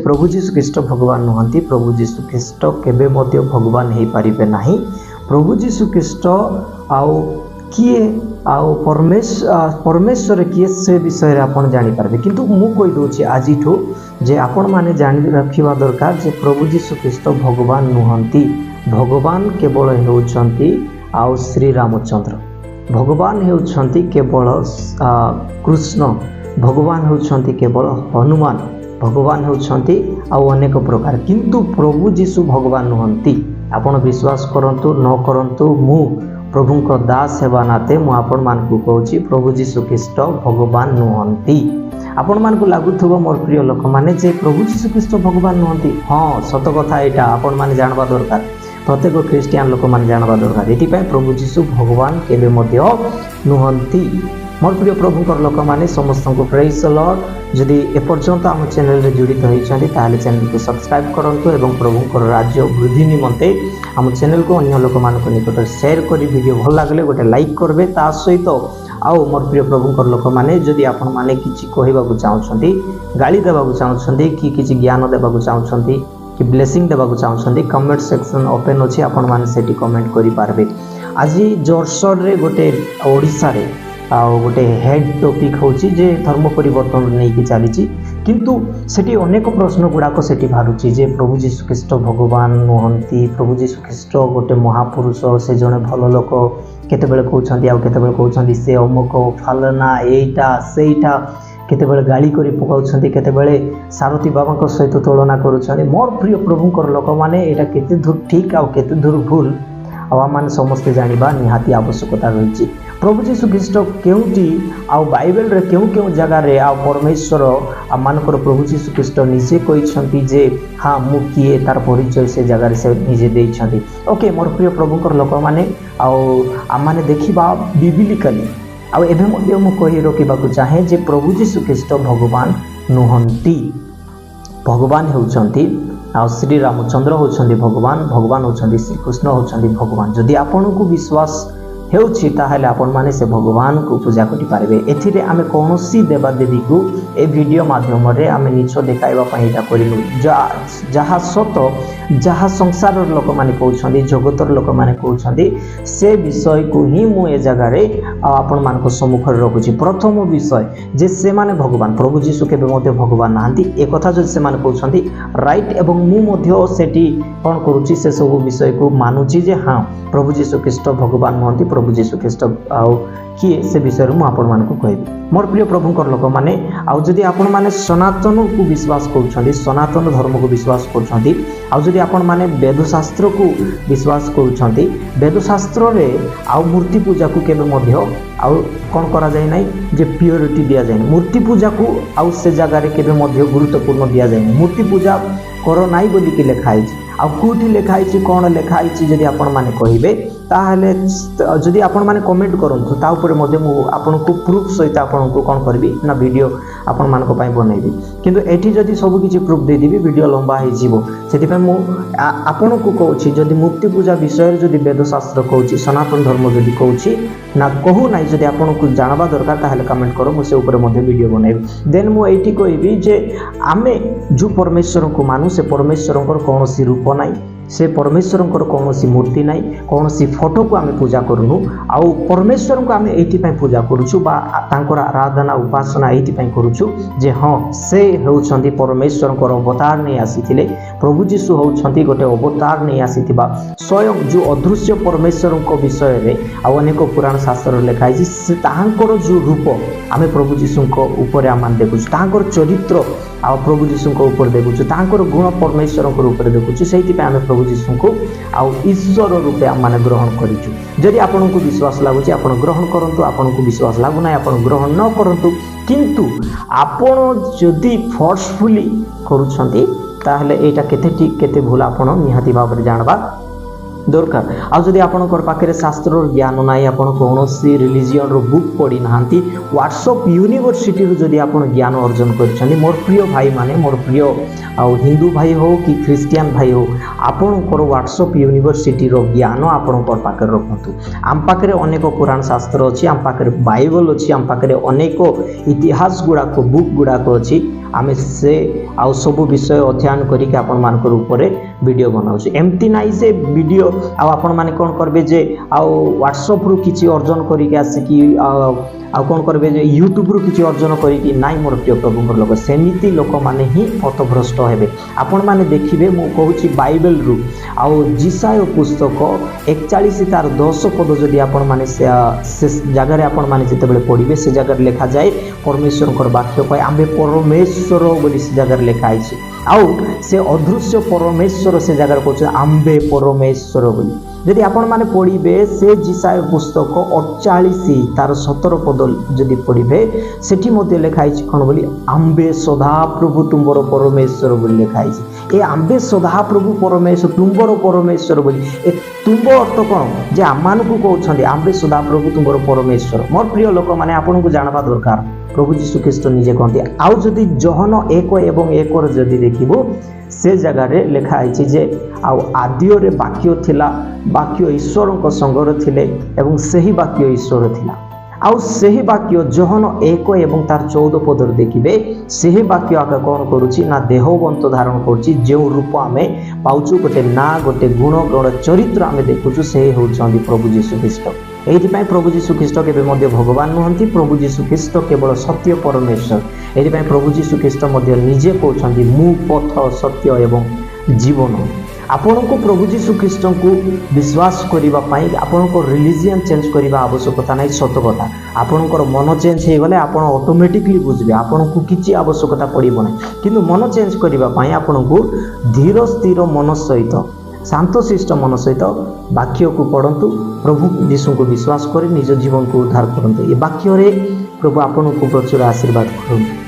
प्रभु जीशु ख्रीष्ट भगवान नुहंती। प्रभु जीशु ख्रीष्ट केबे मध्य भगवान हो पारिबे नाही। प्रभु जीशु ख्रीष्ट आउ किए आउ परमेश्वर किए से विषय आपण जानि पारबे। किंतु मु कहि दोछि आज जे आपण माने जानि रखिबा दरकार जे प्रभु जीशु ख्रीष्ट भगवान नुहंती। भगवान केवल हेउछंती आउ श्री रामचंद्र। भगवान हेउछंती केवल कृष्ण। भगवान हेउछंती केवल हनुमान। भगवान हेउछंती आउ अनेक प्रकार। किंतु प्रभु जीशु भगवान नुहंती। आपण विश्वास करंतु न करंतु मु प्रभु को दास हेबा नाते मु आपण मान को कहूची प्रभु जीशु ख्रीष्ट भगवान नुहंती। आपण मान को लागुथबो मोर प्रिय लोक माने जे प्रभु जीशु ख्रीष्ट भगवान नुहंती। हाँ सत कथा एटा आपण माने जानबा दरकार। प्रत्येक ख्रीस्टियान लोक माने जानबा दरकार। एथि पय प्रभु जीशु भगवान केबे मध्य नुहंती। मोर प्रिय प्रभुकर लोक माने समस्त को प्रेज द लॉर्ड। जदि एपर्यंत आम चैनल रे जड़ित होइछन्ति ताले चैनल को सब्सक्राइब करंतु एवं प्रभुकर राज्य वृद्धि निमंते आम चैनल को अन्य लोक मानक निकट शेयर करी वीडियो भल लागले गोटे लाइक करबे। ता सहित आउ मोर प्रिय प्रभुकर लोक माने जदि आपण माने किछि कहबा को चाहछन्ति, गाली देबा को चाहछन्ति कि किछि ज्ञान देबा को चाहछन्ति कि ब्लेसिंग देबा को चाहछन्ति कमेंट सेक्शन ओपन अछि। आपण माने सेठी कमेंट करि पारबे। आज जोरसोर रे गोटे ओडिसा रे गोटे हेड टॉपिक होची जे धर्म परिवर्तन नहीं कि चली किंतु सेठी अनेक प्रश्न गुड़ाक सेठी बाहरुची जे प्रभु जीशु ख्रीष्ट भगवान नुहंती। प्रभु जीशु ख्रीष्ट गोटे महापुरुष से जने भल लोक केतेबेले कहउछन्ती आ केतेबेले कहउछन्ती से अमुक फालना एटा सेटा केतेबेले गाली करी पकाउछन्ती केतेबेले सारथी बाबा को सहित तुलना करूछन्ती। मोर प्रिय प्रभुकर लोक माने एटा केते दूर ठीक आ केते दूर भूल आम समस्ते जानिबा निहाती आवश्यकता रही। प्रभु जीशु ख्रीष्ट केउटी आ बाइबल रे केउ केउ जगह रे आ परमेश्वर आमानकर प्रभु जीशु ख्रीष्ट निजे कहिसंती जे हाँ मु किए तार परिचय से जगह रे से निजे देइछंती। ओके मोर प्रिय प्रभुकर लोक माने आम माने देखिबा बिबिलिकली आ एबे मध्य मु कहि रखिबा को चाहे जे प्रभु जीशु ख्रीष्ट भगवान नुहंती। भगवान हेउछंती आ श्री रामचंद्र होछंती भगवान। भगवान होछंती श्री कृष्ण होछंती भगवान। जदि आपन को विश्वास हेउछि ताहले आपन माने से भगवान को पूजा करि पारबे। एथिरे आमे कोनोसी देवा देवी को ए वीडियो माध्यम रे आमे निछ देखाइबा पई एटा करिनु। जहा सत जहा संसार लोक माने कहउछंती जगतर लोक माने कहउछंती से विषय को ही मु ए जगह रे आपन मान को सम्मुख रखुछि। प्रथम विषय जे से माने भगवान प्रभु जीशु केबे मध्य भगवान नाहंती ए कथा जो से माने कहउछंती राइट एवं मु मध्य सेठी कोन करूछि से सब विषय को मानुछि जे हां प्रभु जीशु ख्रीष्ट भगवान नहंती। प्रभु जीशु ख्रीष्ट आउ किए से विषय मु आपण मान को कहबी। मोर प्रिय प्रभुकर लोक माने आउ जदि आपण माने सनातन को विश्वास करूछंती सनातन धर्म को विश्वास करूछंती आउ जदि आपण माने वेद शास्त्र को विश्वास करूछंती वेद शास्त्र रे आउ मूर्ति पूजा को केबे मध्य आउ कोन करा जाय नै जे प्योरिटी दिया जाय। मूर्ति पूजा को आउ से जगह रे केबे मध्य गुरुत्वपूर्ण दिया जाय। मूर्ति पूजा करो नाई बोली कि लिखाई आ कोठी लिखाई कौन लिखाई जदि आपण माने कहिबे ताहले जदि आपण माने कमेंट करंतु ता ऊपर मध्ये मु आपण को प्रूफ सहित आपण को कोन करबी ना वीडियो आपण मान को पई बनैबी। किंतु एठी जदि सब किछि प्रूफ दे दिबी वीडियो लंबा हे जीवो। सेति पय मु आपण को कहूछि जदि मूर्ति पूजा विषय जदि वेद शास्त्र कहूछि सनातन धर्म जदि कहूछि ना कहू नाही जदि आपण को जानबा दरकार ताहले कमेंट करो मु से ऊपर मध्ये वीडियो बनैबी। देन मु एठी कहबी जे आमे जो परमेश्वर को मानु से परमेश्वरकर कोनोसी रूप नाही से परमेश्वरंकर कौनसी मूर्ति नाई कौनसी फोटो को आमे पूजा करूनु आउ परमेश्वर को आमे एथि पय पूजा करूछु बा तांकर आराधना उपासना एथि पय करूछु जे हां से होउछंती परमेश्वरंकर अवतार नै आसीथिले। प्रभु जीशु होउछंती गोटे अवतार नै आसीथिबा स्वयं जो अदृश्य परमेश्वरंको विषय रे आ अनेक पुराण शास्त्र लिखाई से तांकर जो रूप आमे प्रभु जीशुंको ऊपर आमान देखुछु तांकर चरित्र आ प्रभु जीशुंको ऊपर देखुछु तांकर गुण परमेश्वरंको ऊपर देखुछु सेति पय आमे प्रभु जीशु को आउ ईश्वर रूपे माने ग्रहण करिछु। जदि आपनको विश्वास लागुछि आपण ग्रहण करंतु आपनको विश्वास लागु नै आपण ग्रहण न करंतु। किंतु आपण जदि फोर्सफुली करूछंती ताहले एटा केते ठीक केते भूल आपण निहाती भाबरे जानबा दरकार आदि आपंकर पाखे शास्त्र ज्ञान ना आप कौन रिलीजियन बुक पढ़ी ना व्हाट्सएप यूनिवर्सिटी जदि आप ज्ञान अर्जन कर मोर प्रिय भाई माने मोर प्रिय हिंदू भाई हो कि ख्रिस्टियन भाई हो आपणकर व्हाट्सएप यूनिवर्सिटी ज्ञान आपणकर पाखे रखु आम पाखे अनेक कुरान शास्त्र अच्छी आम पाखे बाइबल अच्छी आम पाखे अनेक इतिहास गुड़ाक बुक गुड़ाक अच्छी आमे से आउ सब विषय अध्ययन करके आपण मानकर ऊपर वीडियो बनाउछु एमती नाइ जे वीडियो आपण माने कोन करबे जे व्हाट्सएप रु किछि अर्जन करके आसिकी कौन करेंगे जे यूट्यूब रु किछि अर्जन करी नाई मोर प्रिय प्रभुंकर लोक सेमिति लोक माने ही पथभ्रष्ट हेबे आपण माने देखिबे मु कहूछि बाइबल रु जिसाय पुस्तक 41 तार 10 पद जदि आपण माने से जगह रे आपण माने जेते बेले पढ़िबे से जगह लिखा जाए परमेश्वरकर वाक्य कहे आम्बे परमेश्वर बोली से जगह लिखा आइछि आउ से अदृश्य परमेश्वर से जगह कहछ आम्बे परमेश्वर बोली यदि आपण माने पढ़िबे से जिसाय पुस्तक 48 तार 17 पद जदि पढ़िबे सेठी मध्ये लिखाई कौन बोली आम्बे सदा प्रभु तुमर परमेश्वर बोली लिखाई ए आम्बे सदा प्रभु परमेश्वर तुमर परमेश्वर बोली ए तुम अर्थ कौन जे आमान को कहउछंदी आम्बे सदा प्रभु तुमर परमेश्वर मोर प्रिय लोक माने आपण को जानबा दरकार प्रभु यीशु ख्रीष्ट निजे कहते आउ जदि जहन 1 एवं 1 जदि देखिबो से जगह रे लिखा है जे आदियो रे वाक्य थिला वाक्य ईश्वर संगर थिले एवं सही वाक्य ईश्वर थिला आउ सही वाक्य जहन 1 एवं तार 14 पदर देखिबे सही वाक्य आका कौन करूची ना देहवंत धारण करूची जो रूप आमे पाउछु गोटे ना गोटे गुण गोटे चरित्र आमे देखुछु से होउछंदी प्रभु यीशु ख्रीष्ट एथिपाई प्रभु यीशु ख्रीष्ट केबे मध्ये भगवान नुहंती प्रभु यीशु ख्रीष्ट केवल सत्य परमेश्वर एथिपाई प्रभु यीशु ख्रीष्ट मध्ये निजे कहउछंदी मु पथ सत्य एवं जीवन आपण को प्रभु यीशु ख्रीष्ट को विश्वास करिबा पई आपण को रिलीजियन चेंज करिबा आवश्यकता नै सत कथा आपणकर मन चेंज हे गले आपण ऑटोमेटिकली बुझबे आपण को किछि आवश्यकता पड़िबो नै किंतु मन चेंज करिबा पई आपण को धीर स्थिर मन सहित शांत शिष्ट मन सहित वाक्य को पढ़ंतु प्रभु यीशु को विश्वास कर निज जीवन को उद्धार करंतु ए वाक्य रे प्रभु आपण को प्रचुर आशीर्वाद करंतु।